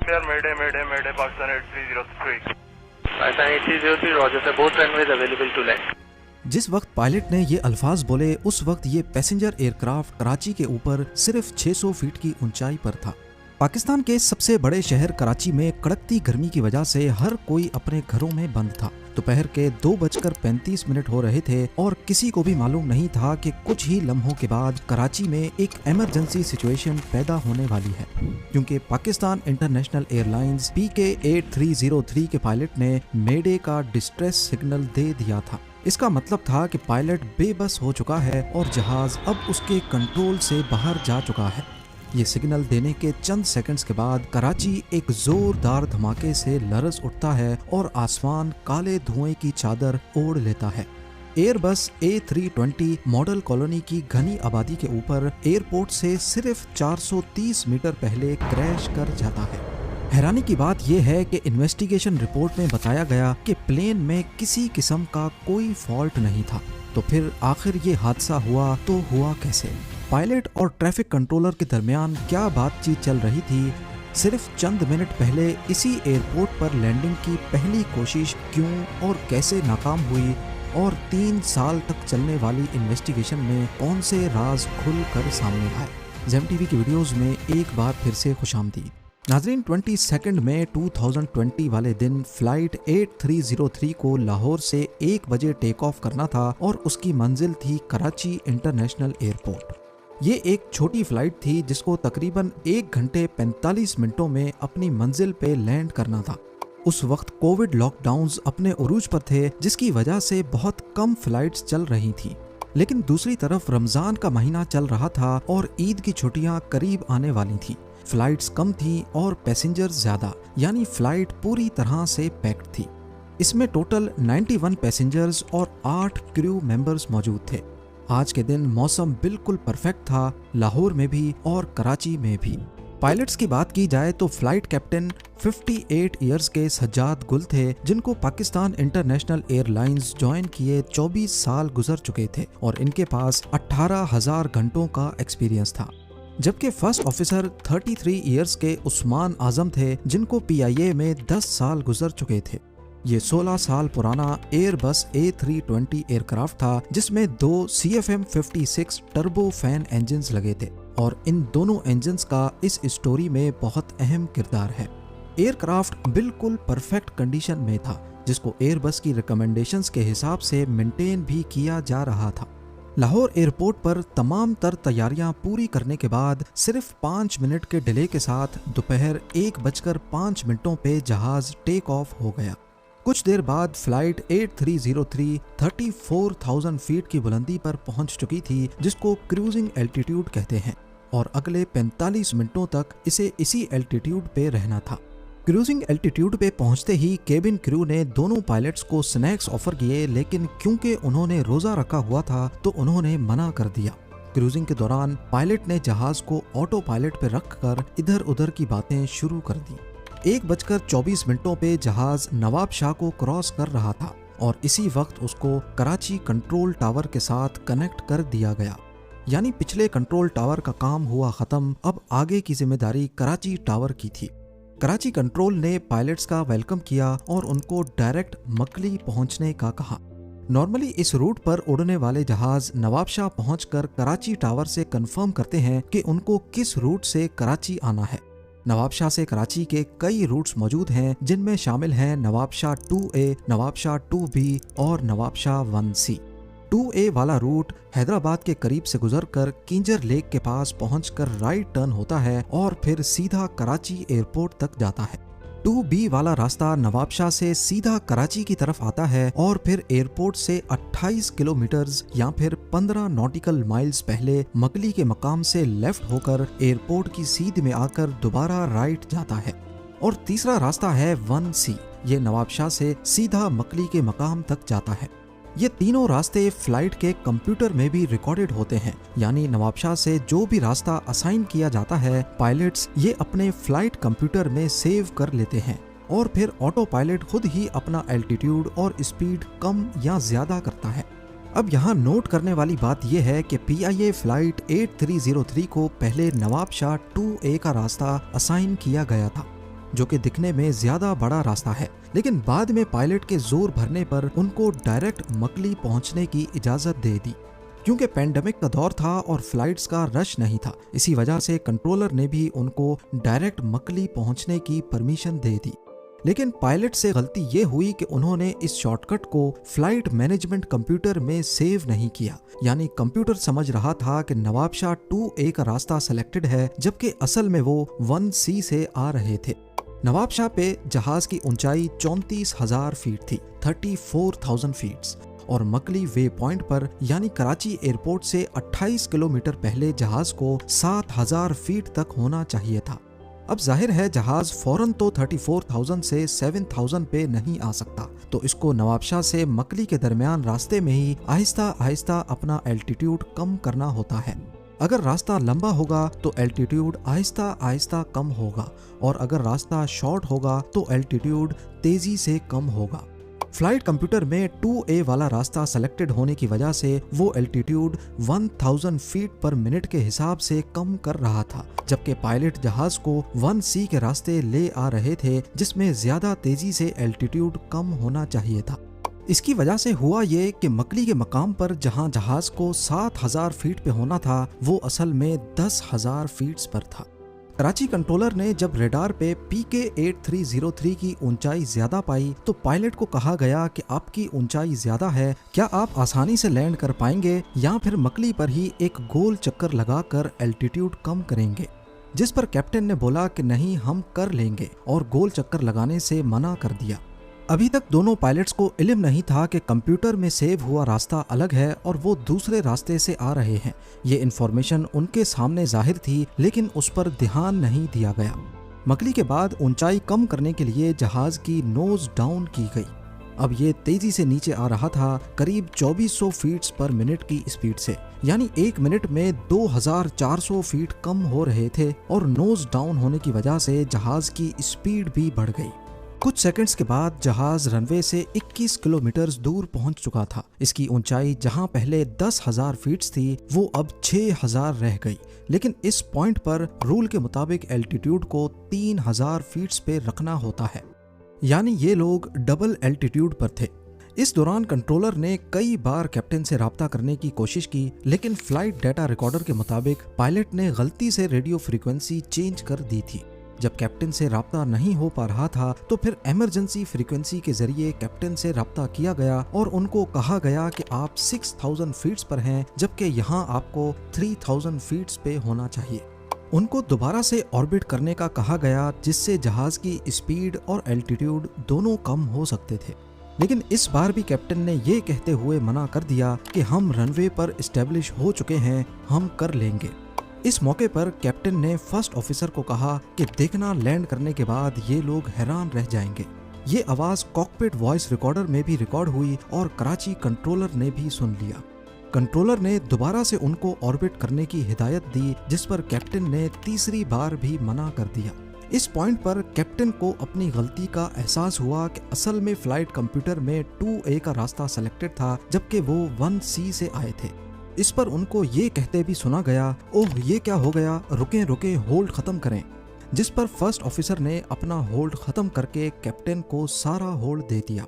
Air, Mayday, Mayday, Mayday, Pakistan 8303. Pakistan 8303, Roger sir, both runways available to land. जिस वक्त pilot ने ये अल्फाज बोले उस वक्त ये पैसेंजर एयरक्राफ्ट कराची के ऊपर सिर्फ 600 फीट की ऊंचाई पर था। पाकिस्तान के सबसे बड़े शहर कराची में कड़कती गर्मी की वजह से हर कोई अपने घरों में बंद था। दोपहर के 2:35 हो रहे थे और किसी को भी मालूम नहीं था कि कुछ ही लम्हों के बाद कराची में एक इमरजेंसी सिचुएशन पैदा होने वाली है, क्योंकि पाकिस्तान इंटरनेशनल एयरलाइंस PK 8303 के पायलट ने मेडे का डिस्ट्रेस सिग्नल दे दिया था। इसका मतलब था कि पायलट बेबस हो चुका है और जहाज अब उसके कंट्रोल से बाहर जा चुका है। ये सिग्नल देने के चंद सेकंड्स के बाद कराची एक जोरदार धमाके से लरज़ उठता है और आसमान काले धुएं की चादर ओढ़ लेता है। एयरबस A320 मॉडल कॉलोनी की घनी आबादी के ऊपर एयरपोर्ट से सिर्फ 430 मीटर पहले क्रैश कर जाता है। हैरानी की बात यह है कि इन्वेस्टिगेशन रिपोर्ट में बताया गया कि प्लेन में किसी किस्म का कोई फॉल्ट नहीं था। तो फिर आखिर ये हादसा हुआ तो हुआ कैसे? पायलट और ट्रैफिक कंट्रोलर के दरमियान क्या बातचीत चल रही थी? सिर्फ चंद मिनट पहले इसी एयरपोर्ट पर लैंडिंग की पहली कोशिश क्यों और कैसे नाकाम हुई? और 3 साल तक चलने वाली इन्वेस्टिगेशन में कौन से राज खुल कर सामने आए? ज़ेम टीवी की वीडियोस में एक बार फिर से खुशामदीद। नाज़रीन, 22 मई 2020 वाले दिन फ्लाइट 8303 को लाहौर से 1 बजे टेक ऑफ करना था और उसकी मंजिल थी कराची इंटरनेशनल एयरपोर्ट। ये एक छोटी फ्लाइट थी जिसको तकरीबन 1 घंटे 45 मिनटों में अपनी मंजिल पे लैंड करना था। उस वक्त कोविड लॉकडाउन्स अपने उरूज पर थे, जिसकी वजह से बहुत कम फ्लाइट्स चल रही थी। लेकिन दूसरी तरफ रमजान का महीना चल रहा था और ईद की छुट्टियां करीब आने वाली थी। फ्लाइट्स कम थी और पैसेंजर्स ज्यादा, यानी फ्लाइट पूरी तरह से पैक्ड थी। इसमें टोटल 91 पैसेंजर्स और 8 क्रू मेंबर्स मौजूद थे। आज के दिन मौसम बिल्कुल परफेक्ट था, लाहौर में भी और कराची में भी। पायलट्स की बात की जाए तो फ्लाइट कैप्टन 58 इयर्स के सज्जाद गुल थे, जिनको पाकिस्तान इंटरनेशनल एयरलाइंस ज्वाइन किए 24 साल गुजर चुके थे और इनके पास 18,000 घंटों का एक्सपीरियंस था। जबकि फर्स्ट ऑफिसर 33 इयर्स के उस्मान आजम थे, जिनको PIA में 10 साल गुजर चुके थे। ये 16 साल पुराना एयरबस A320 एयरक्राफ्ट था, जिसमें 2 CFM56 टर्बो फैन इंजन्स लगे थे और इन दोनों इंजन्स का इस स्टोरी में बहुत अहम किरदार है। एयरक्राफ्ट बिल्कुल परफेक्ट कंडीशन में था, जिसको एयरबस की रिकमेंडेशंस के हिसाब से मेंटेन भी किया जा रहा था। लाहौर एयरपोर्ट पर तमाम तर तैयारियां पूरी करने के बाद सिर्फ 5 मिनट के डिले के साथ दोपहर 1:05 पे जहाज टेक ऑफ हो गया। कुछ देर बाद फ्लाइट 8303 34,000 फीट की बुलंदी पर पहुंच चुकी थी, जिसको क्रूजिंग एल्टीट्यूड कहते हैं, और अगले 45 मिनटों तक इसे इसी एल्टीट्यूड पे रहना था। क्रूजिंग एल्टीट्यूड पे पहुंचते ही केबिन क्रू ने दोनों पायलट्स को स्नैक्स ऑफर किए, लेकिन क्योंकि उन्होंने रोजा रखा हुआ था तो उन्होंने मना कर दिया। क्रूजिंग के दौरान पायलट ने जहाज को ऑटो पायलट पे रखकर इधर उधर की बातें शुरू कर दी। 1:24 पे जहाज नवाब शाह को क्रॉस कर रहा था और इसी वक्त उसको कराची कंट्रोल टावर के साथ कनेक्ट कर दिया गया। यानी पिछले कंट्रोल टावर का काम हुआ खत्म, अब आगे की जिम्मेदारी कराची टावर की थी। कराची कंट्रोल ने पायलट्स का वेलकम किया और उनको डायरेक्ट मकली पहुंचने का कहा। नॉर्मली इस रूट पर उड़ने वाले जहाज नवाबशाह पहुंचकर कराची टावर से कंफर्म करते हैं कि उनको किस रूट से कराची आना है। नवाबशाह से कराची के कई रूट्स मौजूद हैं, जिनमें शामिल हैं नवाबशाह 2A, नवाबशाह 2B और नवाबशाह 1C। 2A वाला रूट हैदराबाद के करीब से गुजरकर किंजर लेक के पास पहुंचकर राइट टर्न होता है और फिर सीधा कराची एयरपोर्ट तक जाता है। 2B वाला रास्ता नवाबशाह से सीधा कराची की तरफ आता है और फिर एयरपोर्ट से 28 किलोमीटर्स या फिर 15 नॉटिकल माइल्स पहले मकली के मकाम से लेफ्ट होकर एयरपोर्ट की सीध में आकर दोबारा राइट जाता है। और तीसरा रास्ता है 1C, ये नवाबशाह से सीधा मकली के मकाम तक जाता है। ये तीनों रास्ते फ्लाइट के कंप्यूटर में भी रिकॉर्डेड होते हैं, यानी नवाबशाह से जो भी रास्ता असाइन किया जाता है पायलट्स ये अपने फ्लाइट कंप्यूटर में सेव कर लेते हैं और फिर ऑटो पायलट खुद ही अपना एल्टीट्यूड और स्पीड कम या ज्यादा करता है। अब यहाँ नोट करने वाली बात यह है कि PIA फ्लाइट 8303 को पहले नवाबशाह 2A का रास्ता असाइन किया गया था। जो कि दिखने में ज्यादा बड़ा रास्ता है, लेकिन बाद में पायलट के जोर भरने पर उनको डायरेक्ट मकली पहुंचने की इजाजत दे दी। क्योंकि पेंडेमिक का दौर था और फ्लाइट्स का रश नहीं था, इसी वजह से कंट्रोलर ने भी उनको डायरेक्ट मकली पहुंचने की परमिशन दे दी। लेकिन पायलट से गलती ये हुई कि उन्होंने इस शॉर्टकट को फ्लाइट मैनेजमेंट कंप्यूटर में सेव नहीं किया। यानी कंप्यूटर समझ रहा था कि नवाबशाह 2A का रास्ता सेलेक्टेड है, जबकि असल में वो 1C से आ रहे थे। नवाबशाह पे जहाज की ऊंचाई 34,000 फीट थी, 34,000 फीट्स, और मकली वे पॉइंट पर यानी कराची एयरपोर्ट से 28 किलोमीटर पहले जहाज को 7,000 फीट तक होना चाहिए था। अब जाहिर है जहाज फौरन तो 34,000 से 7,000 पे नहीं आ सकता, तो इसको नवाबशाह से मकली के दरमियान रास्ते में ही आहिस्ता आहिस्ता अपना एल्टीट्यूड कम करना होता है। अगर रास्ता लंबा होगा तो एल्टीट्यूड आहिस्ता आहिस्ता कम होगा, और अगर रास्ता शॉर्ट होगा तो एल्टीट्यूड तेजी से कम होगा। फ्लाइट कंप्यूटर में 2A वाला रास्ता सेलेक्टेड होने की वजह से वो एल्टीट्यूड 1000 फीट पर मिनट के हिसाब से कम कर रहा था, जबकि पायलट जहाज को 1C के रास्ते ले आ रहे थे, जिसमें ज्यादा तेजी से एल्टीट्यूड कम होना चाहिए था। इसकी वजह से हुआ ये कि मकली के मकाम पर जहां जहाज को 7,000 फीट पे होना था, वो असल में 10,000 फीट्स पर था। कराची कंट्रोलर ने जब रेडार पे PK-8303 की ऊंचाई ज्यादा पाई तो पायलट को कहा गया कि आपकी ऊंचाई ज्यादा है, क्या आप आसानी से लैंड कर पाएंगे या फिर मकली पर ही एक गोल चक्कर लगाकर एल्टीट्यूड कम करेंगे। जिस पर कैप्टन ने बोला कि नहीं, हम कर लेंगे, और गोल चक्कर लगाने से मना कर दिया। अभी तक दोनों पायलट्स को इल्म नहीं था कि कंप्यूटर में सेव हुआ रास्ता अलग है और वो दूसरे रास्ते से आ रहे हैं। ये इन्फॉर्मेशन उनके सामने जाहिर थी, लेकिन उस पर ध्यान नहीं दिया गया। मकली के बाद ऊंचाई कम करने के लिए जहाज की नोज डाउन की गई। अब ये तेजी से नीचे आ रहा था, करीब 2400 फीट पर मिनट की स्पीड से, यानी एक मिनट में 2400 फीट कम हो रहे थे, और नोज डाउन होने की वजह से जहाज की स्पीड भी बढ़ गई। कुछ सेकंड्स के बाद जहाज रनवे से 21 किलोमीटर दूर पहुंच चुका था। इसकी ऊंचाई जहां पहले 10,000 फीट थी, वो अब 6,000 रह गई। लेकिन इस पॉइंट पर रूल के मुताबिक एल्टीट्यूड को 3,000 फीट पे रखना होता है, यानी ये लोग डबल एल्टीट्यूड पर थे। इस दौरान कंट्रोलर ने कई बार कैप्टन से राब्ता करने की कोशिश की, लेकिन फ्लाइट डाटा रिकॉर्डर के मुताबिक पायलट ने गलती से रेडियो फ्रीक्वेंसी चेंज कर दी थी। जब कैप्टन से राब्ता नहीं हो पा रहा था तो फिर इमरजेंसी फ्रीक्वेंसी के जरिए कैप्टन से राब्ता किया गया और उनको कहा गया कि आप 6,000 फीट पर हैं, जबकि यहाँ आपको 3,000 फीट पे होना चाहिए। उनको दोबारा से ऑर्बिट करने का कहा गया, जिससे जहाज की स्पीड और एल्टीट्यूड दोनों कम हो सकते थे। लेकिन इस बार भी कैप्टन ने ये कहते हुए मना कर दिया कि हम रनवे पर एस्टेब्लिश हो चुके हैं, हम कर लेंगे। इस मौके पर कैप्टन ने फर्स्ट ऑफिसर को कहा कि देखना, लैंड करने के बाद ये लोग हैरान रह जाएंगे। ये आवाज कॉकपिट वॉइस रिकॉर्डर में भी रिकॉर्ड हुई और कराची कंट्रोलर ने भी सुन लिया। कंट्रोलर ने दोबारा से उनको ऑर्बिट करने की हिदायत दी, जिस पर कैप्टन ने तीसरी बार भी मना कर दिया। इस पॉइंट पर कैप्टन को अपनी गलती का एहसास हुआ कि असल में फ्लाइट कंप्यूटर में 2A का रास्ता सेलेक्टेड था, जबकि वो 1C से आए थे। इस पर उनको ये कहते भी सुना गया, ओह ये क्या हो गया, रुके रुके, होल्ड खत्म करें। जिस पर फर्स्ट ऑफिसर ने अपना होल्ड खत्म करके कैप्टन को सारा होल्ड दे दिया।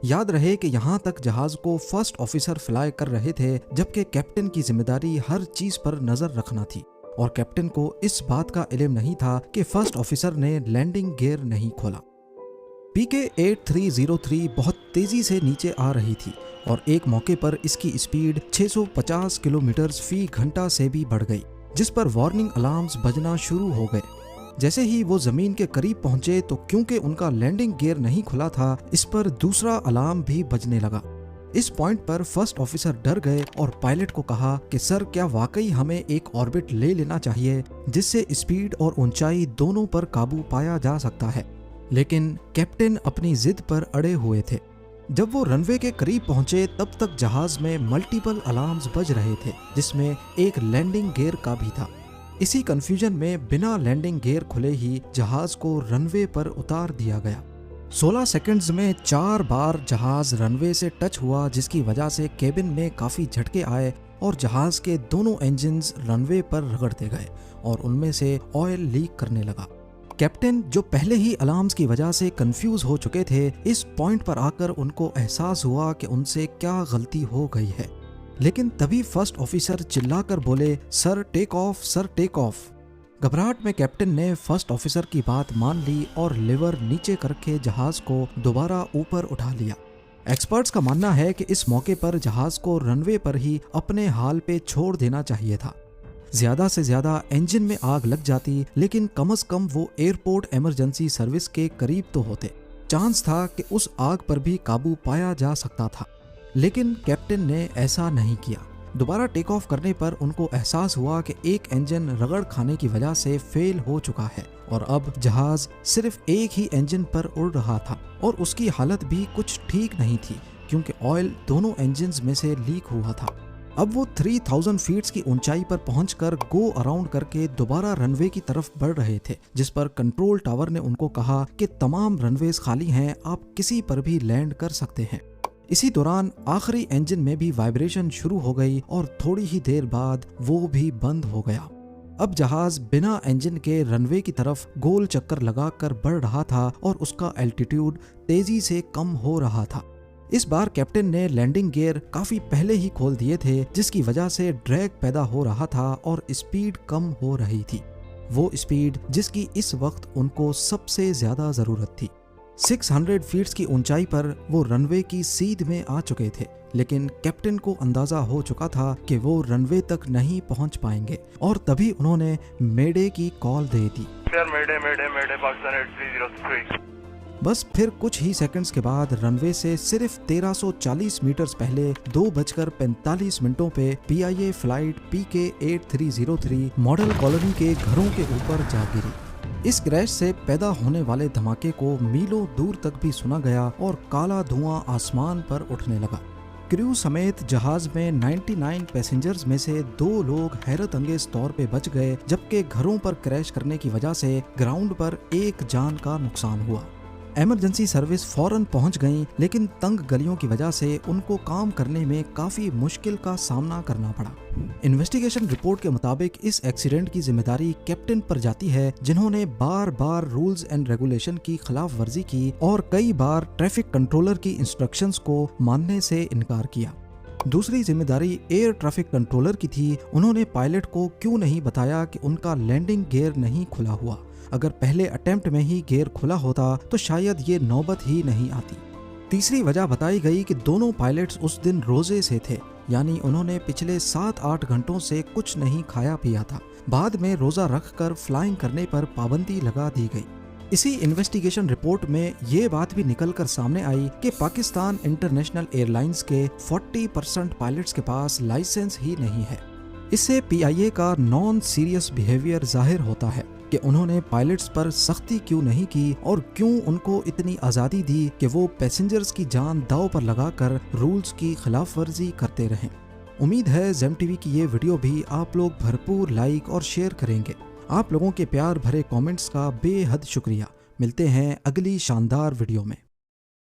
याद रहे कि यहाँ तक जहाज को फर्स्ट ऑफिसर फ्लाई कर रहे थे, जबकि कैप्टन की जिम्मेदारी हर चीज पर नजर रखना थी, और कैप्टन को इस बात का इल्म नहीं था कि फर्स्ट ऑफिसर ने लैंडिंग गियर नहीं खोला। PK-8303 बहुत तेजी से नीचे आ रही थी और एक मौके पर इसकी स्पीड 650 किलोमीटर फी घंटा से भी बढ़ गई, जिस पर वार्निंग अलार्म्स बजना शुरू हो गए। जैसे ही वो जमीन के करीब पहुंचे तो क्योंकि उनका लैंडिंग गियर नहीं खुला था, इस पर दूसरा अलार्म भी बजने लगा। इस पॉइंट पर फर्स्ट ऑफिसर डर गए और पायलट को कहा कि सर, क्या वाकई हमें एक ऑर्बिट ले लेना चाहिए जिससे स्पीड और ऊंचाई दोनों पर काबू पाया जा सकता है। लेकिन कैप्टन अपनी जिद पर अड़े हुए थे। जब वो रनवे के करीब पहुंचे तब तक जहाज में मल्टीपल अलार्म्स बज रहे थे, जिसमें एक लैंडिंग गियर का भी था। इसी कंफ्यूजन में बिना लैंडिंग गियर खुले ही जहाज को रनवे पर उतार दिया गया। 16 सेकंड्स में 4 बार जहाज रनवे से टच हुआ, जिसकी वजह से केबिन में काफी झटके आए और जहाज के दोनों इंजन्स रनवे पर रगड़ते गए और उनमें से ऑयल लीक करने लगा। कैप्टन, जो पहले ही अलार्म्स की वजह से कंफ्यूज हो चुके थे, इस पॉइंट पर आकर उनको एहसास हुआ कि उनसे क्या गलती हो गई है। लेकिन तभी फर्स्ट ऑफिसर चिल्लाकर बोले, sir take off, sir take off. घबराहट में कैप्टन ने फर्स्ट ऑफिसर की बात मान ली और लिवर नीचे करके जहाज को दोबारा ऊपर उठा लिया। एक्सपर्ट्स का मानना है कि इस मौके पर जहाज को रनवे पर ही अपने हाल पे छोड़ देना चाहिए था। ज्यादा से ज्यादा इंजन में आग लग जाती, लेकिन कम से कम वो एयरपोर्ट इमरजेंसी सर्विस के करीब तो होते। चांस था कि उस आग पर भी काबू पाया जा सकता था, लेकिन कैप्टन ने ऐसा नहीं किया। दोबारा टेक ऑफ करने पर उनको एहसास हुआ कि एक इंजन रगड़ खाने की वजह से फेल हो चुका है और अब जहाज सिर्फ एक ही इंजन पर उड़ रहा था और उसकी हालत भी कुछ ठीक नहीं थी, क्योंकि ऑयल दोनों इंजन्स में से लीक हुआ था। अब वो 3000 फीट की ऊंचाई पर पहुंचकर गो अराउंड करके दोबारा रनवे की तरफ बढ़ रहे थे, जिस पर कंट्रोल टावर ने उनको कहा कि तमाम रनवेज खाली हैं, आप किसी पर भी लैंड कर सकते हैं। इसी दौरान आखिरी इंजन में भी वाइब्रेशन शुरू हो गई और थोड़ी ही देर बाद वो भी बंद हो गया। अब जहाज बिना इंजन के रनवे की तरफ गोल चक्कर लगाकर बढ़ रहा था और उसका एल्टीट्यूड तेजी से कम हो रहा था। इस बार कैप्टन ने लैंडिंग गियर काफी पहले ही खोल दिए थे, जिसकी वजह से ड्रैग पैदा हो रहा था और स्पीड कम हो रही थी, वो स्पीड जिसकी इस वक्त उनको सबसे ज्यादा जरूरत थी। 600 फीट की ऊंचाई पर वो रनवे की सीध में आ चुके थे, लेकिन कैप्टन को अंदाजा हो चुका था कि वो रनवे तक नहीं पहुंच पाएंगे और तभी उन्होंने मेडे की कॉल दे दी। सर मेडे मेडे मेडे पाकिस्तान 8303। बस फिर कुछ ही सेकंड्स के बाद रनवे से सिर्फ 1340 मीटर्स पहले 2:45 पे PIA flight PK 8303 model colony के घरों के ऊपर जा गिरी। इस क्रैश से पैदा होने वाले धमाके को मीलों दूर तक भी सुना गया और काला धुआं आसमान पर उठने लगा। क्रू समेत जहाज में 99 पैसेंजर्स में से 2 लोग हैरत अंगेज तौर पे बच गए, जबकि घरों पर क्रैश करने की वजह से ग्राउंड पर एक जान का नुकसान हुआ। इमरजेंसी सर्विस फौरन पहुंच गई, लेकिन तंग गलियों की वजह से उनको काम करने में काफी मुश्किल का सामना करना पड़ा। इन्वेस्टिगेशन रिपोर्ट के मुताबिक इस एक्सीडेंट की जिम्मेदारी कैप्टन पर जाती है, जिन्होंने बार बार रूल्स एंड रेगुलेशन की खिलाफ वर्जी की और कई बार ट्रैफिक कंट्रोलर की इंस्ट्रक्शंस को मानने से इनकार किया। दूसरी जिम्मेदारी एयर ट्रैफिक कंट्रोलर की थी। उन्होंने पायलट को क्यों नहीं बताया कि उनका लैंडिंग गियर नहीं खुला हुआ। अगर पहले अटेम्प्ट में ही गियर खुला होता तो शायद ये नौबत ही नहीं आती। तीसरी वजह बताई गई कि दोनों पायलट्स उस दिन रोजे से थे, यानी उन्होंने पिछले 7-8 घंटों से कुछ नहीं खाया पिया था। बाद में रोजा रखकर फ्लाइंग करने पर पाबंदी लगा दी गई। इसी इन्वेस्टिगेशन रिपोर्ट में ये बात भी निकलकर सामने आई कि पाकिस्तान इंटरनेशनल एयरलाइंस के 40% पायलट्स के पास लाइसेंस ही नहीं है। इससे PIA का नॉन सीरियस बिहेवियर जाहिर होता है कि उन्होंने पायलट्स पर सख्ती क्यों नहीं की और क्यों उनको इतनी आज़ादी दी कि वो पैसेंजर्स की जान दांव पर लगाकर रूल्स की खिलाफ वर्जी करते रहें। उम्मीद है ज़ेम TV की ये वीडियो भी आप लोग भरपूर लाइक और शेयर करेंगे। आप लोगों के प्यार भरे कमेंट्स का बेहद शुक्रिया। मिलते हैं अगली शानदार वीडियो में।